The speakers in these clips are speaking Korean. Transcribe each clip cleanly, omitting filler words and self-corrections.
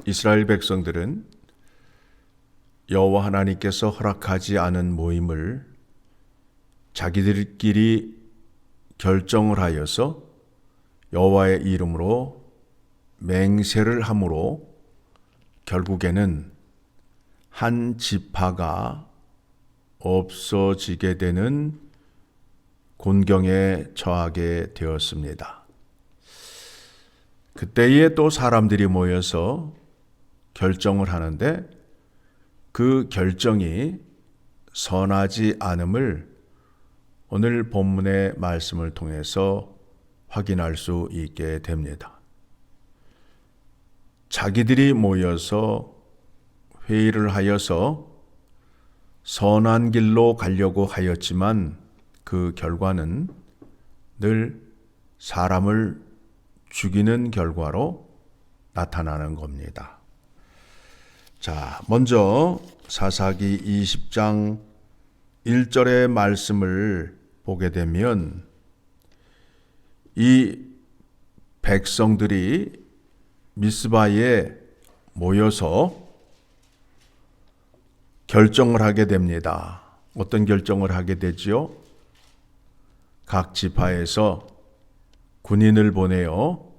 이스라엘 백성들은 여호와 하나님께서 허락하지 않은 모임을 자기들끼리 결정을 하여서 여호와의 이름으로 맹세를 함으로 결국에는 한 지파가 없어지게 되는 곤경에 처하게 되었습니다. 그때에 또 사람들이 모여서 결정을 하는데 그 결정이 선하지 않음을 오늘 본문의 말씀을 통해서 확인할 수 있게 됩니다. 자기들이 모여서 회의를 하여서 선한 길로 가려고 하였지만 그 결과는 늘 사람을 죽이는 결과로 나타나는 겁니다. 자, 먼저 사사기 20장 1절의 말씀을 보게 되면 이 백성들이 미스바에 모여서 결정을 하게 됩니다. 어떤 결정을 하게 되지요? 각 지파에서 군인을 보내어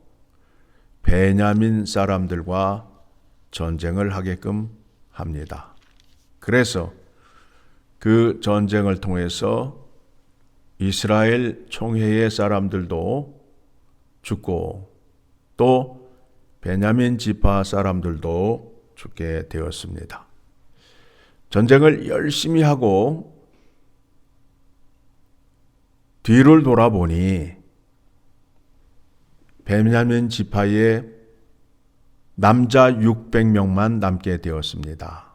베냐민 사람들과 전쟁을 하게끔 합니다. 그래서 그 전쟁을 통해서 이스라엘 총회의 사람들도 죽고 또 베냐민 지파 사람들도 죽게 되었습니다. 전쟁을 열심히 하고 뒤를 돌아보니 베냐민 지파의 남자 600명만 남게 되었습니다.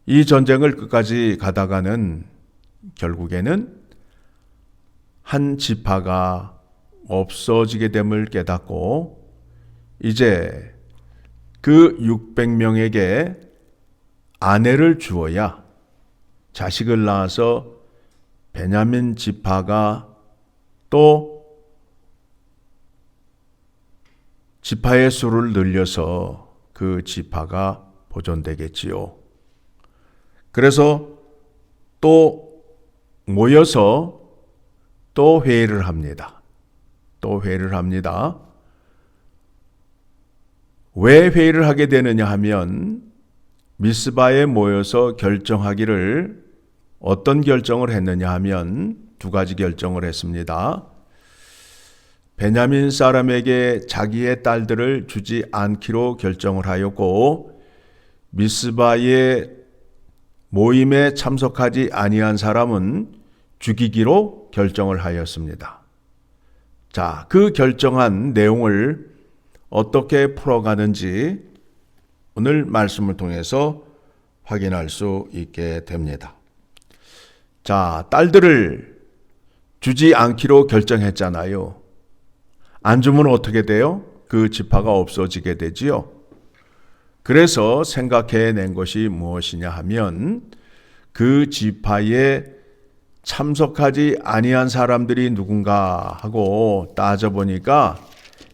이 전쟁을 끝까지 가다가는 결국에는 한 지파가 없어지게 됨을 깨닫고 이제 그 600명에게 아내를 주어야 자식을 낳아서 베냐민 지파가 또 지파의 수를 늘려서 그 지파가 보존되겠지요. 그래서 또 모여서 또 회의를 합니다. 왜 회의를 하게 되느냐 하면 미스바에 모여서 결정하기를 어떤 결정을 했느냐 하면 두 가지 결정을 했습니다. 베냐민 사람에게 자기의 딸들을 주지 않기로 결정을 하였고 미스바의 모임에 참석하지 아니한 사람은 죽이기로 결정을 하였습니다. 자, 그 결정한 내용을 어떻게 풀어가는지 오늘 말씀을 통해서 확인할 수 있게 됩니다. 자, 딸들을 주지 않기로 결정했잖아요. 안 주면 어떻게 돼요? 그 지파가 없어지게 되지요. 그래서 생각해낸 것이 무엇이냐 하면 그 지파에 참석하지 아니한 사람들이 누군가 하고 따져보니까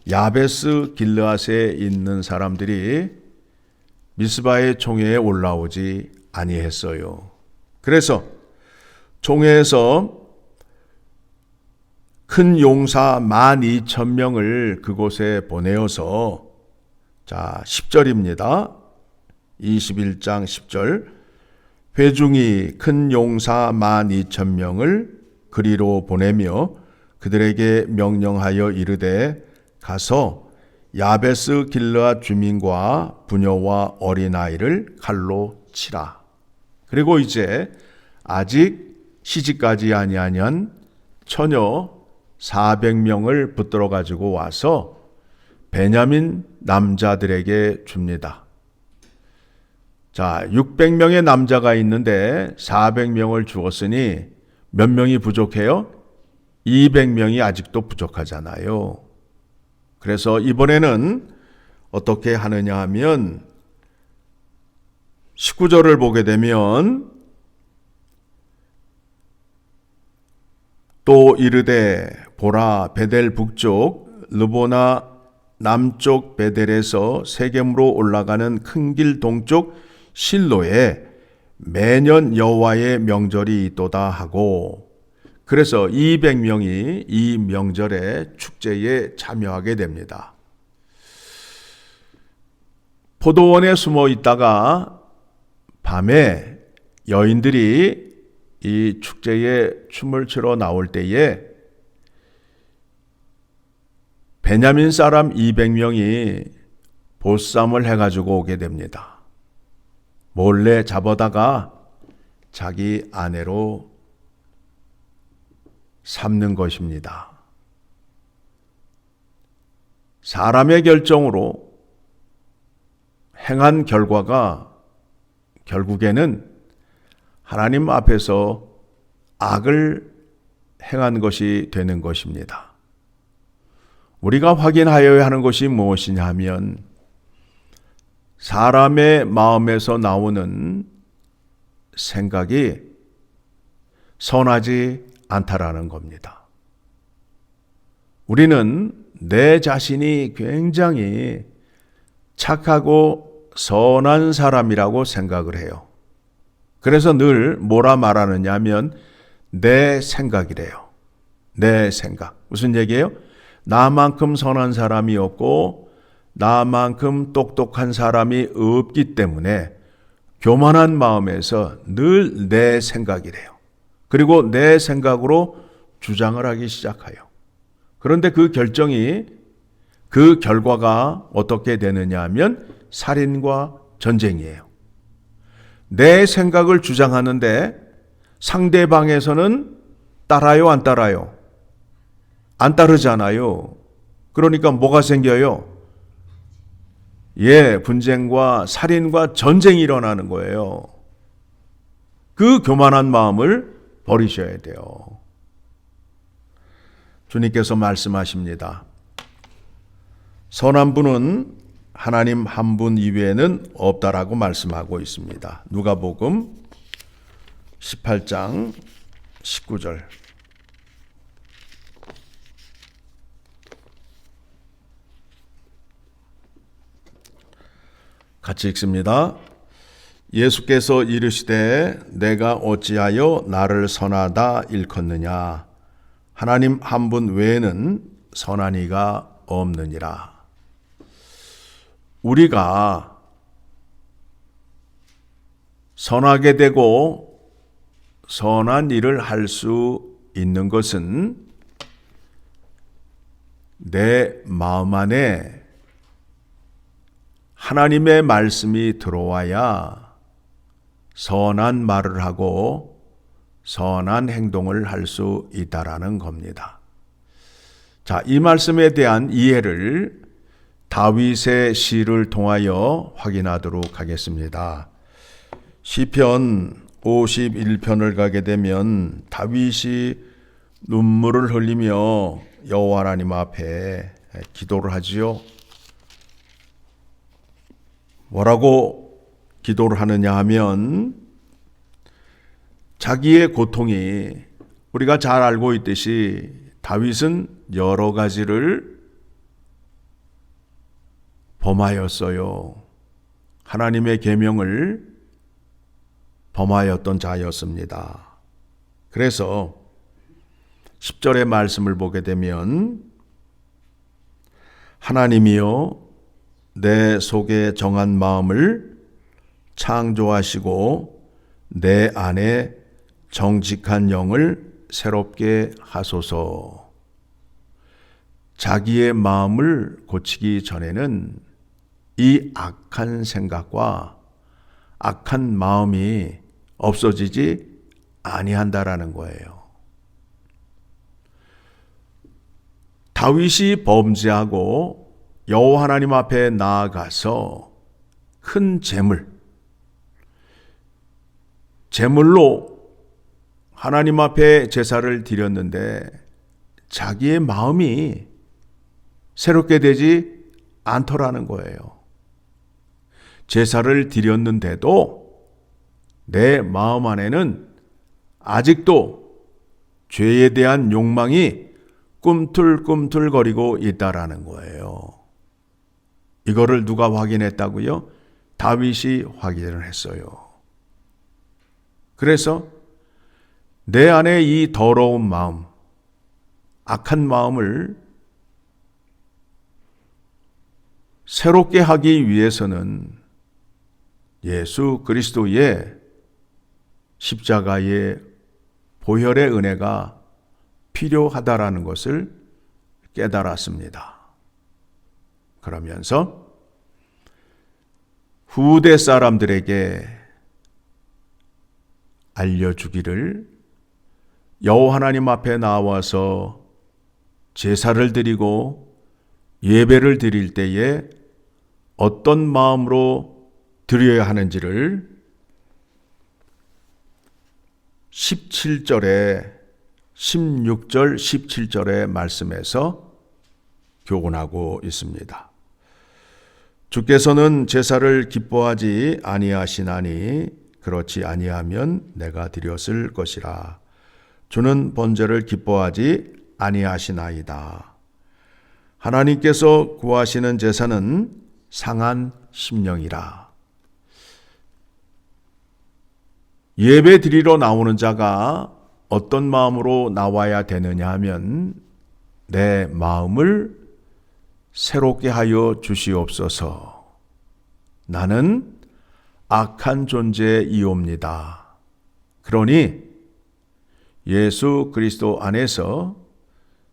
야베스 길르앗에 있는 사람들이 미스바의 총회에 올라오지 아니했어요. 그래서 총회에서 큰 용사 12,000명을 그곳에 보내어서 자 10절입니다. 21장 10절 회중이 큰 용사 12,000명을 그리로 보내며 그들에게 명령하여 이르되 가서 야베스 길르앗 주민과 부녀와 어린아이를 칼로 치라. 그리고 이제 아직 시집가지 아니하는 처녀 400명을 붙들어 가지고 와서 베냐민 남자들에게 줍니다. 자, 600명의 남자가 있는데 400명을 주었으니 몇 명이 부족해요? 200명이 아직도 부족하잖아요. 그래서 이번에는 어떻게 하느냐 하면 19절을 보게 되면 또 이르되 보라 베델 북쪽 르보나 남쪽 베델에서 세겜으로 올라가는 큰 길 동쪽 실로에 매년 여호와의 명절이 있도다 하고, 그래서 200명이 이 명절의 축제에 참여하게 됩니다. 포도원에 숨어 있다가 밤에 여인들이 이 축제에 춤을 추러 나올 때에 베냐민 사람 200명이 보쌈을 해가지고 오게 됩니다. 몰래 잡아다가 자기 아내로 삼는 것입니다. 사람의 결정으로 행한 결과가 결국에는 하나님 앞에서 악을 행한 것이 되는 것입니다. 우리가 확인하여야 하는 것이 무엇이냐 하면 사람의 마음에서 나오는 생각이 선하지 않다라는 겁니다. 우리는 내 자신이 굉장히 착하고 선한 사람이라고 생각을 해요. 그래서 늘 뭐라 말하느냐 하면 내 생각이래요. 내 생각. 무슨 얘기예요? 나만큼 선한 사람이 없고 나만큼 똑똑한 사람이 없기 때문에 교만한 마음에서 늘 내 생각이래요. 그리고 내 생각으로 주장을 하기 시작해요. 그런데 그 결과가 어떻게 되느냐 하면 살인과 전쟁이에요. 내 생각을 주장하는데 상대방에서는 따라요, 안 따라요? 안 따르잖아요. 그러니까 뭐가 생겨요? 분쟁과 살인과 전쟁이 일어나는 거예요. 그 교만한 마음을 버리셔야 돼요. 주님께서 말씀하십니다. 선한 분은 하나님 한 분 이외에는 없다라고 말씀하고 있습니다. 누가복음 18장 19절. 같이 읽습니다. 예수께서 이르시되 내가 어찌하여 나를 선하다 일컫느냐. 하나님 한 분 외에는 선한 이가 없느니라. 우리가 선하게 되고 선한 일을 할 수 있는 것은 내 마음 안에 하나님의 말씀이 들어와야 선한 말을 하고 선한 행동을 할 수 있다라는 겁니다. 자, 이 말씀에 대한 이해를 다윗의 시를 통하여 확인하도록 하겠습니다. 시편 51편을 가게 되면 다윗이 눈물을 흘리며 여호와 하나님 앞에 기도를 하지요. 뭐라고 기도를 하느냐 하면 자기의 고통이 우리가 잘 알고 있듯이 다윗은 여러 가지를 범하였어요. 하나님의 계명을 범하였던 자였습니다. 그래서 10절의 말씀을 보게 되면 하나님이여 내 속에 정한 마음을 창조하시고 내 안에 정직한 영을 새롭게 하소서. 자기의 마음을 고치기 전에는 이 악한 생각과 악한 마음이 없어지지 아니한다라는 거예요. 다윗이 범죄하고 여호와 하나님 앞에 나아가서 큰 제물로 하나님 앞에 제사를 드렸는데 자기의 마음이 새롭게 되지 않더라는 거예요. 제사를 드렸는데도 내 마음 안에는 아직도 죄에 대한 욕망이 꿈틀꿈틀거리고 있다라는 거예요. 이거를 누가 확인했다고요? 다윗이 확인을 했어요. 그래서 내 안에 이 더러운 마음, 악한 마음을 새롭게 하기 위해서는 예수 그리스도의 십자가의 보혈의 은혜가 필요하다라는 것을 깨달았습니다. 그러면서 후대 사람들에게 알려주기를 여호와 하나님 앞에 나와서 제사를 드리고 예배를 드릴 때에 어떤 마음으로 드려야 하는지를 16절, 17절의 말씀에서 교훈하고 있습니다. 주께서는 제사를 기뻐하지 아니하시나니 그렇지 아니하면 내가 드렸을 것이라. 주는 번제를 기뻐하지 아니하시나이다. 하나님께서 구하시는 제사는 상한 심령이라. 예배 드리러 나오는 자가 어떤 마음으로 나와야 되느냐 하면 내 마음을 새롭게 하여 주시옵소서. 나는 악한 존재이옵니다. 그러니 예수 그리스도 안에서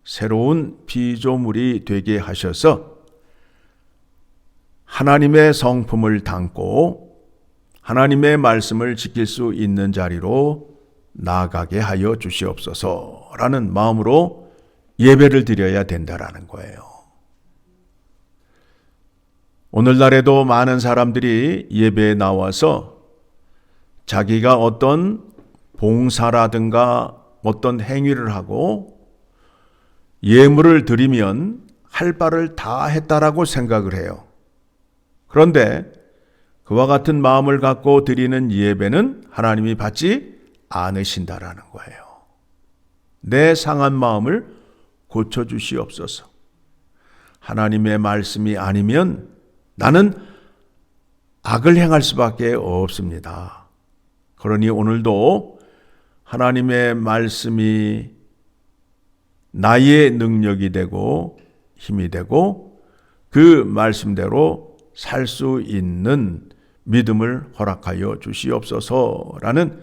새로운 피조물이 되게 하셔서 하나님의 성품을 담고 하나님의 말씀을 지킬 수 있는 자리로 나아가게 하여 주시옵소서라는 마음으로 예배를 드려야 된다라는 거예요. 오늘날에도 많은 사람들이 예배에 나와서 자기가 어떤 봉사라든가 어떤 행위를 하고 예물을 드리면 할 바를 다 했다라고 생각을 해요. 그런데 그와 같은 마음을 갖고 드리는 예배는 하나님이 받지 않으신다라는 거예요. 내 상한 마음을 고쳐주시옵소서. 하나님의 말씀이 아니면 나는 악을 행할 수밖에 없습니다. 그러니 오늘도 하나님의 말씀이 나의 능력이 되고 힘이 되고 그 말씀대로 살 수 있는 믿음을 허락하여 주시옵소서라는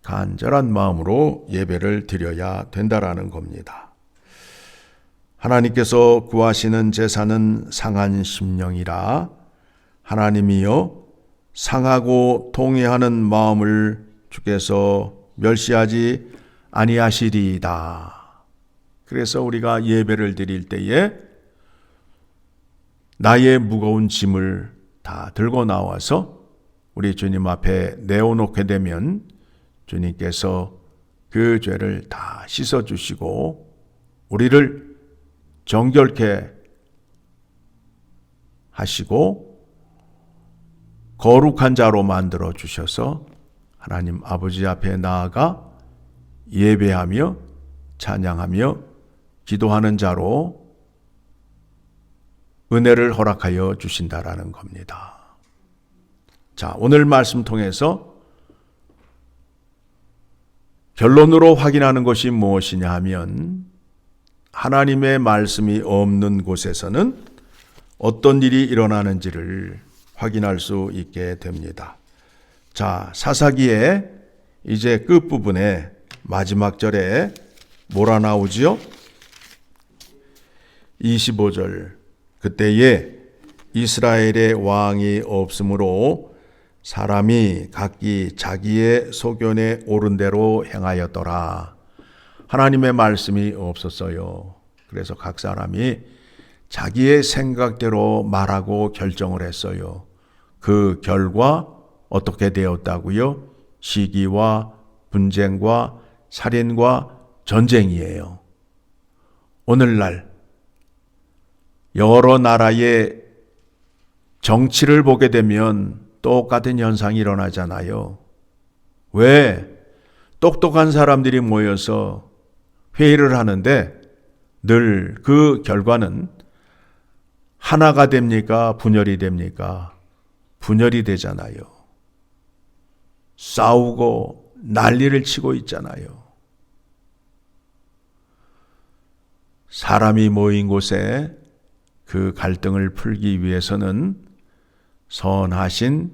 간절한 마음으로 예배를 드려야 된다라는 겁니다. 하나님께서 구하시는 제사는 상한 심령이라. 하나님이여 상하고 통회하는 마음을 주께서 멸시하지 아니하시리이다. 그래서 우리가 예배를 드릴 때에 나의 무거운 짐을 다 들고 나와서 우리 주님 앞에 내어놓게 되면 주님께서 그 죄를 다 씻어주시고 우리를 정결케 하시고 거룩한 자로 만들어 주셔서 하나님 아버지 앞에 나아가 예배하며 찬양하며 기도하는 자로 은혜를 허락하여 주신다라는 겁니다. 자, 오늘 말씀 통해서 결론으로 확인하는 것이 무엇이냐 하면 하나님의 말씀이 없는 곳에서는 어떤 일이 일어나는지를 확인할 수 있게 됩니다. 자, 사사기의 이제 끝부분에 마지막 절에 뭐라 나오지요? 25절. 그때에 이스라엘의 왕이 없으므로 사람이 각기 자기의 소견에 옳은 대로 행하였더라. 하나님의 말씀이 없었어요. 그래서 각 사람이 자기의 생각대로 말하고 결정을 했어요. 그 결과 어떻게 되었다고요? 시기와 분쟁과 살인과 전쟁이에요. 오늘날 여러 나라의 정치를 보게 되면 똑같은 현상이 일어나잖아요. 왜? 똑똑한 사람들이 모여서 회의를 하는데 늘 그 결과는 하나가 됩니까? 분열이 됩니까? 분열이 되잖아요. 싸우고 난리를 치고 있잖아요. 사람이 모인 곳에 그 갈등을 풀기 위해서는 선하신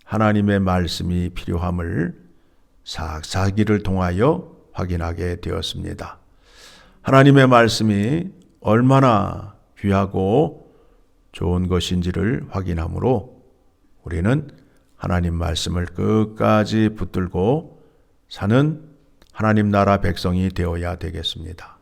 하나님의 말씀이 필요함을 사사기를 통하여 확인하게 되었습니다. 하나님의 말씀이 얼마나 귀하고 좋은 것인지를 확인함으로 우리는 하나님 말씀을 끝까지 붙들고 사는 하나님 나라 백성이 되어야 되겠습니다.